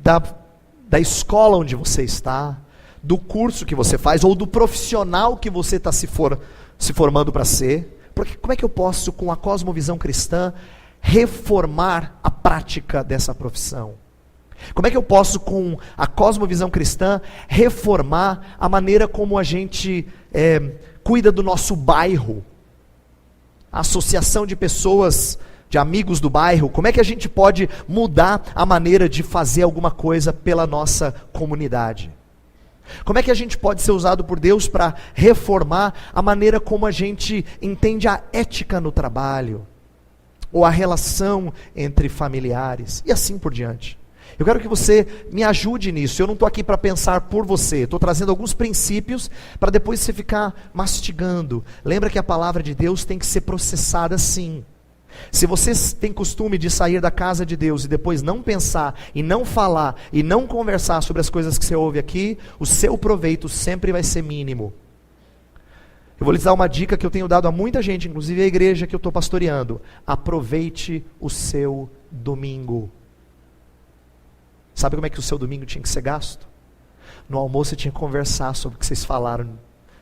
Da escola onde você está, do curso que você faz, ou do profissional que você está se formando para ser. Porque como é que eu posso, com a cosmovisão cristã, reformar a prática dessa profissão? Como é que eu posso, com a cosmovisão cristã, reformar a maneira como a gente cuida do nosso bairro? A associação de pessoas, de amigos do bairro, como é que a gente pode mudar a maneira de fazer alguma coisa pela nossa comunidade? Como é que a gente pode ser usado por Deus para reformar a maneira como a gente entende a ética no trabalho, ou a relação entre familiares, e assim por diante? Eu quero que você me ajude nisso. Eu não estou aqui para pensar por você, estou trazendo alguns princípios para depois você ficar mastigando. Lembra que a palavra de Deus tem que ser processada sim. Se você tem costume de sair da casa de Deus e depois não pensar, e não falar, e não conversar sobre as coisas que você ouve aqui, o seu proveito sempre vai ser mínimo. Eu vou lhes dar uma dica que eu tenho dado a muita gente, inclusive a igreja que eu estou pastoreando. Aproveite o seu domingo. Sabe como é que o seu domingo tinha que ser gasto? No almoço você tinha que conversar sobre o que vocês falaram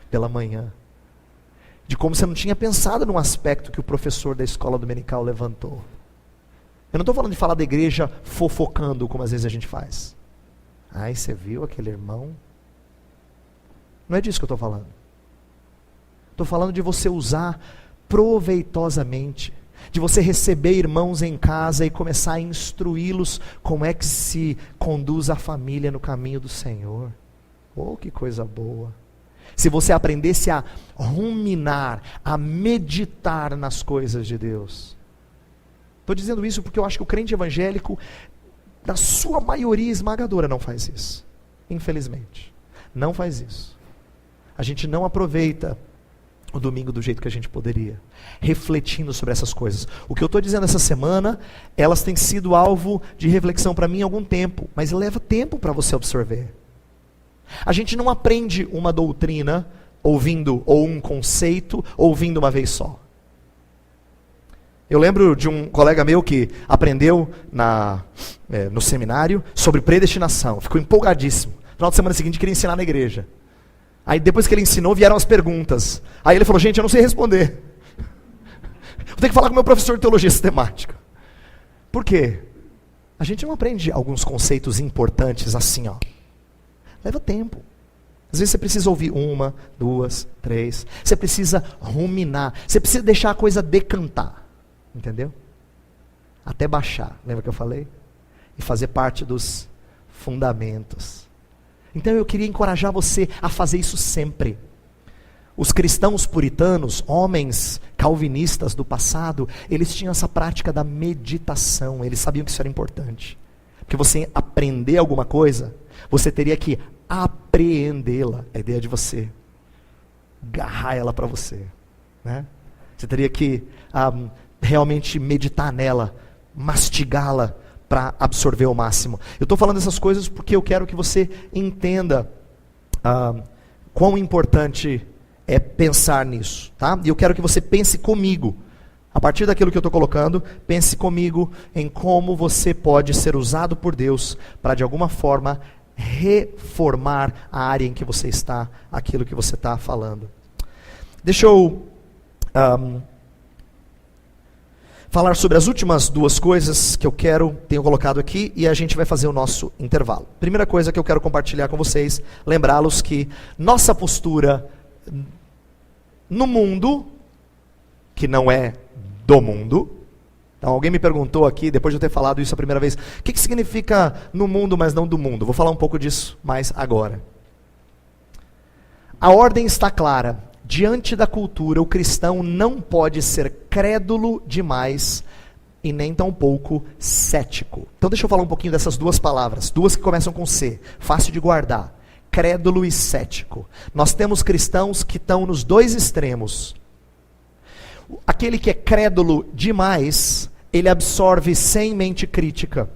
pela manhã. De como você não tinha pensado num aspecto que o professor da escola dominical levantou. Eu não estou falando de falar da igreja fofocando, como às vezes a gente faz. Ai, você viu aquele irmão? Não é disso que eu estou falando. Estou falando de você usar proveitosamente, de você receber irmãos em casa e começar a instruí-los como é que se conduz a família no caminho do Senhor. Oh, que coisa boa! Se você aprendesse a ruminar, a meditar nas coisas de Deus. Estou dizendo isso porque eu acho que o crente evangélico, na sua maioria esmagadora, não faz isso. Infelizmente, não faz isso. A gente não aproveita o domingo do jeito que a gente poderia, refletindo sobre essas coisas. O que eu estou dizendo essa semana, elas têm sido alvo de reflexão para mim há algum tempo, mas leva tempo para você absorver. A gente não aprende uma doutrina ouvindo, ou um conceito ouvindo uma vez só. Eu lembro de um colega meu que aprendeu no seminário sobre predestinação, ficou empolgadíssimo. No final de semana seguinte queria ensinar na igreja. Aí depois que ele ensinou, vieram as perguntas. Aí ele falou, gente, eu não sei responder. Vou ter que falar com o meu professor de teologia sistemática. Por quê? A gente não aprende alguns conceitos importantes assim, ó. Leva tempo. Às vezes você precisa ouvir 1, 2, 3. Você precisa ruminar. Você precisa deixar a coisa decantar. Entendeu? Até baixar. Lembra que eu falei? E fazer parte dos fundamentos. Então eu queria encorajar você a fazer isso sempre. Os cristãos puritanos, homens calvinistas do passado, eles tinham essa prática da meditação. Eles sabiam que isso era importante. Porque você aprender alguma coisa, você teria que apreendê-la. A ideia de você agarrar ela para você, né? Você teria que realmente meditar nela, mastigá-la para absorver o máximo. Eu estou falando essas coisas porque eu quero que você entenda quão importante é pensar nisso, tá? E eu quero que você pense comigo A partir daquilo que eu estou colocando, pense comigo em como você pode ser usado por Deus para de alguma forma reformar a área em que você está, aquilo que você está falando. Deixa eu falar sobre as últimas duas coisas que eu tenho colocado aqui, e a gente vai fazer o nosso intervalo. Primeira coisa que eu quero compartilhar com vocês, lembrá-los que nossa postura no mundo, que não é do mundo. Então alguém me perguntou aqui, depois de eu ter falado isso a primeira vez, o que significa no mundo, mas não do mundo? Vou falar um pouco disso mais agora. A ordem está clara. Diante da cultura, o cristão não pode ser crédulo demais e nem tampouco cético. Então deixa eu falar um pouquinho dessas duas palavras, duas que começam com C, fácil de guardar. Crédulo e cético. Nós temos cristãos que estão nos dois extremos. Aquele que é crédulo demais, ele absorve sem mente crítica.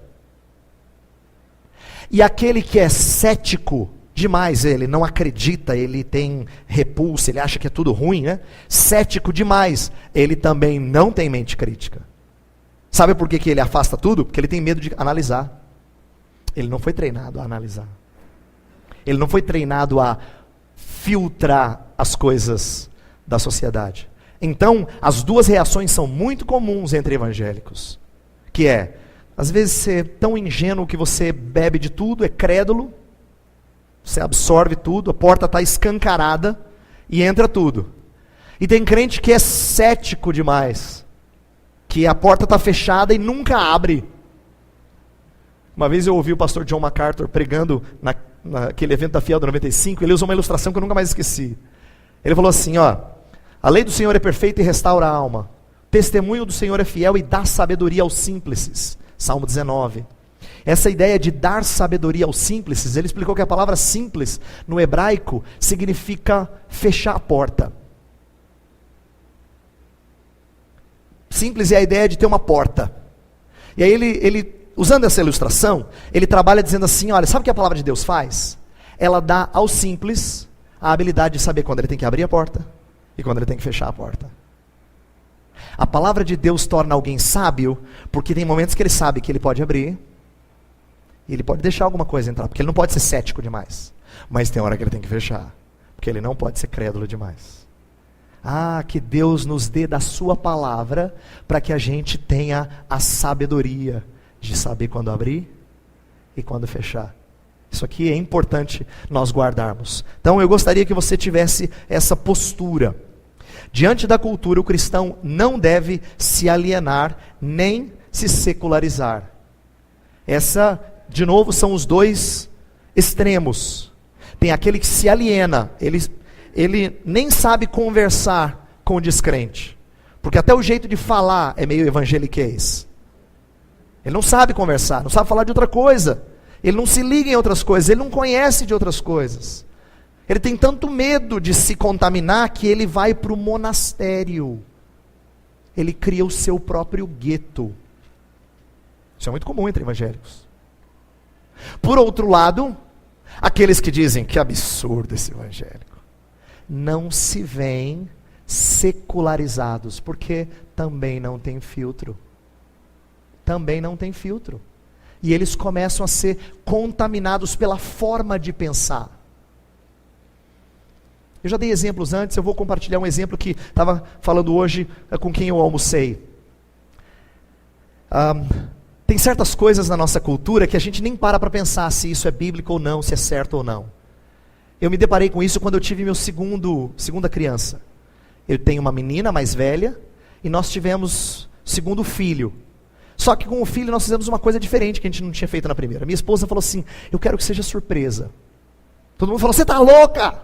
E aquele que é cético demais, ele não acredita, ele tem repulsa, ele acha que é tudo ruim, né? Cético demais, ele também não tem mente crítica. Sabe por que ele afasta tudo? Porque ele tem medo de analisar. Ele não foi treinado a analisar. Ele não foi treinado a filtrar as coisas da sociedade. Então, as duas reações são muito comuns entre evangélicos. Que é, às vezes você é tão ingênuo que você bebe de tudo, é crédulo, você absorve tudo, a porta está escancarada e entra tudo. E tem crente que é cético demais, que a porta está fechada e nunca abre. Uma vez eu ouvi o pastor John MacArthur pregando naquele evento da Fiel do 95, ele usou uma ilustração que eu nunca mais esqueci. Ele falou assim, a lei do Senhor é perfeita e restaura a alma. O testemunho do Senhor é fiel e dá sabedoria aos simples. Salmo 19. Essa ideia de dar sabedoria aos simples, ele explicou que a palavra simples, no hebraico, significa fechar a porta. Simples é a ideia de ter uma porta. E aí ele usando essa ilustração, ele trabalha dizendo assim, olha, sabe o que a palavra de Deus faz? Ela dá ao simples a habilidade de saber quando ele tem que abrir a porta e quando ele tem que fechar a porta. A palavra de Deus torna alguém sábio, porque tem momentos que ele sabe que ele pode abrir, e ele pode deixar alguma coisa entrar, porque ele não pode ser cético demais. Mas tem hora que ele tem que fechar, porque ele não pode ser crédulo demais. Que Deus nos dê da sua palavra, para que a gente tenha a sabedoria de saber quando abrir e quando fechar. Isso aqui é importante nós guardarmos. Então eu gostaria que você tivesse essa postura. Diante da cultura, o cristão não deve se alienar, nem se secularizar. Essa, de novo, são os dois extremos. Tem aquele que se aliena, ele nem sabe conversar com o descrente, porque até o jeito de falar é meio evangeliquez. Ele não sabe conversar, não sabe falar de outra coisa, ele não se liga em outras coisas, ele não conhece de outras coisas. Ele tem tanto medo de se contaminar que ele vai para o monastério. Ele cria o seu próprio gueto. Isso é muito comum entre evangélicos. Por outro lado, aqueles que dizem que absurdo esse evangélico, não se veem secularizados, porque também não tem filtro. Também não tem filtro. E eles começam a ser contaminados pela forma de pensar. Eu já dei exemplos antes, eu vou compartilhar um exemplo que estava falando hoje com quem eu almocei. Tem certas coisas na nossa cultura que a gente nem para pensar se isso é bíblico ou não, se é certo ou não. Eu me deparei com isso quando eu tive meu segunda criança. Eu tenho uma menina mais velha e nós tivemos segundo filho. Só que com o filho nós fizemos uma coisa diferente que a gente não tinha feito na primeira. Minha esposa falou assim, eu quero que seja surpresa. Todo mundo falou, você está louca?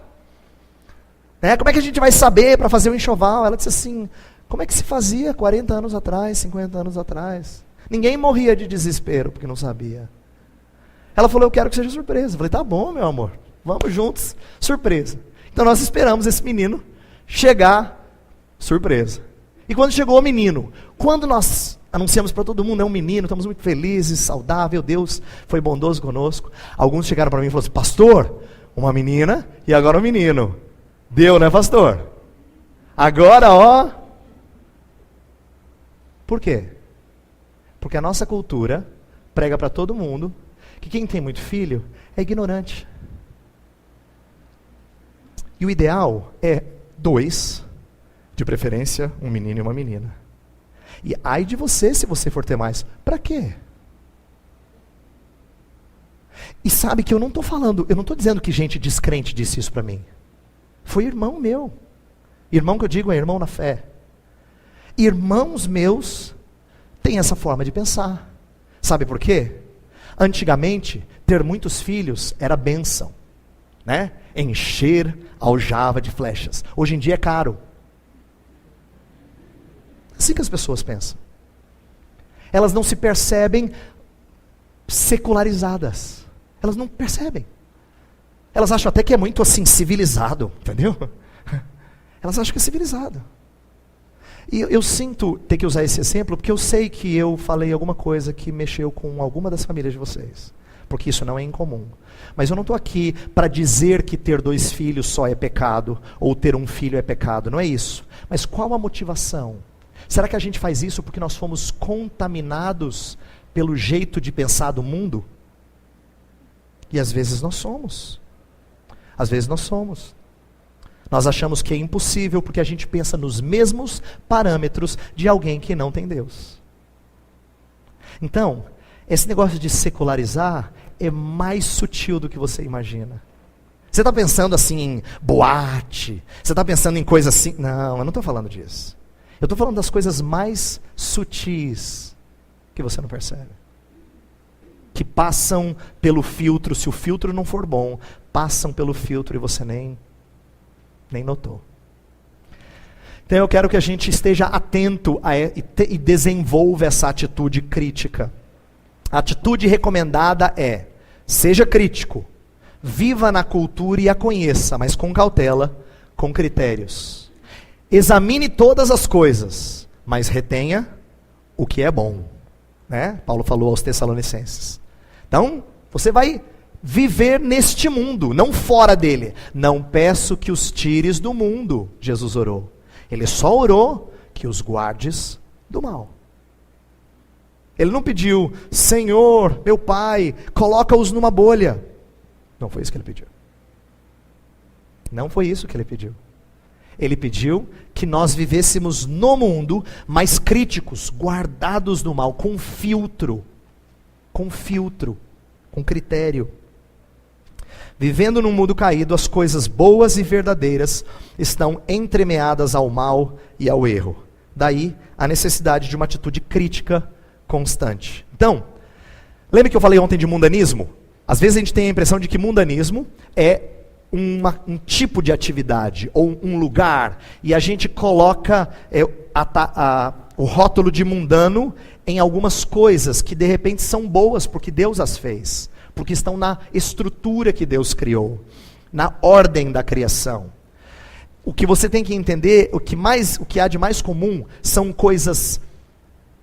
Como é que a gente vai saber para fazer o enxoval? Ela disse assim, como é que se fazia 40 anos atrás, 50 anos atrás? Ninguém morria de desespero porque não sabia. Ela falou, eu quero que seja surpresa. Eu falei, tá bom, meu amor, vamos juntos, surpresa. Então nós esperamos esse menino chegar, surpresa. E quando chegou o menino, quando nós anunciamos para todo mundo, é um menino, estamos muito felizes, saudável, Deus foi bondoso conosco. Alguns chegaram para mim e falaram assim, pastor, uma menina e agora um menino. Deu, né, pastor? Agora, Por quê? Porque a nossa cultura prega para todo mundo que quem tem muito filho é ignorante. E o ideal é 2, de preferência um menino e uma menina. E ai de você se você for ter mais. Para quê? E sabe que eu não estou dizendo que gente descrente disse isso para mim. Foi irmão meu. Irmão que eu digo é irmão na fé. Irmãos meus têm essa forma de pensar. Sabe por quê? Antigamente, ter muitos filhos era bênção, né? Encher aljava de flechas. Hoje em dia é caro. Assim que as pessoas pensam. Elas não se percebem secularizadas. Elas não percebem. Elas acham até que é muito assim, civilizado, entendeu? Elas acham que é civilizado. E eu sinto ter que usar esse exemplo, porque eu sei que eu falei alguma coisa que mexeu com alguma das famílias de vocês. Porque isso não é incomum. Mas eu não estou aqui para dizer que ter 2 filhos só é pecado, ou ter um filho é pecado, não é isso. Mas qual a motivação? Será que a gente faz isso porque nós fomos contaminados pelo jeito de pensar do mundo? E às vezes nós somos. Às vezes nós somos. Nós achamos que é impossível porque a gente pensa nos mesmos parâmetros de alguém que não tem Deus. Então, esse negócio de secularizar é mais sutil do que você imagina. Você está pensando assim em boate? Você está pensando em coisa assim? Não, eu não estou falando disso. Eu estou falando das coisas mais sutis que você não percebe. Que passam pelo filtro, se o filtro não for bom, passam pelo filtro e você nem notou. Então eu quero que a gente esteja atento e desenvolva essa atitude crítica. A atitude recomendada é: seja crítico, viva na cultura e a conheça, mas com cautela, com critérios. Examine todas as coisas, mas retenha o que é bom, né? Paulo falou aos Tessalonicenses. Então, você vai viver neste mundo, não fora dele. Não peço que os tires do mundo, Jesus orou. Ele só orou que os guardes do mal. Ele não pediu: Senhor, meu Pai, coloca-os numa bolha. Não foi isso que ele pediu. Não foi isso que ele pediu. Ele pediu que nós vivêssemos no mundo, mas críticos, guardados do mal, com filtro, com critério. Vivendo num mundo caído, as coisas boas e verdadeiras estão entremeadas ao mal e ao erro. Daí a necessidade de uma atitude crítica constante. Então, lembra que eu falei ontem de mundanismo? Às vezes a gente tem a impressão de que mundanismo é um tipo de atividade, ou um lugar, e a gente coloca o rótulo de mundano em algumas coisas que de repente são boas porque Deus as fez, porque estão na estrutura que Deus criou, na ordem da criação. O que você tem que entender, o que há de mais comum são coisas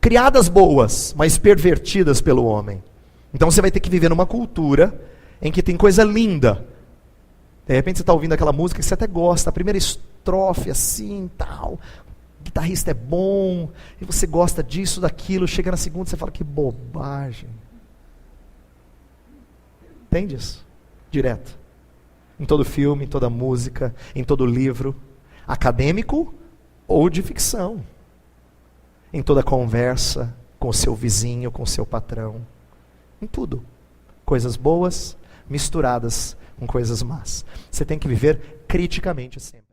criadas boas, mas pervertidas pelo homem. Então você vai ter que viver numa cultura em que tem coisa linda. De repente você está ouvindo aquela música que você até gosta, a primeira estrofe assim, tal, o guitarrista é bom, e você gosta disso, daquilo, chega na segunda e você fala: que bobagem. Entende isso? Direto. Em todo filme, em toda música, em todo livro, acadêmico ou de ficção. Em toda conversa com o seu vizinho, com o seu patrão. Em tudo. Coisas boas misturadas com coisas más. Você tem que viver criticamente sempre.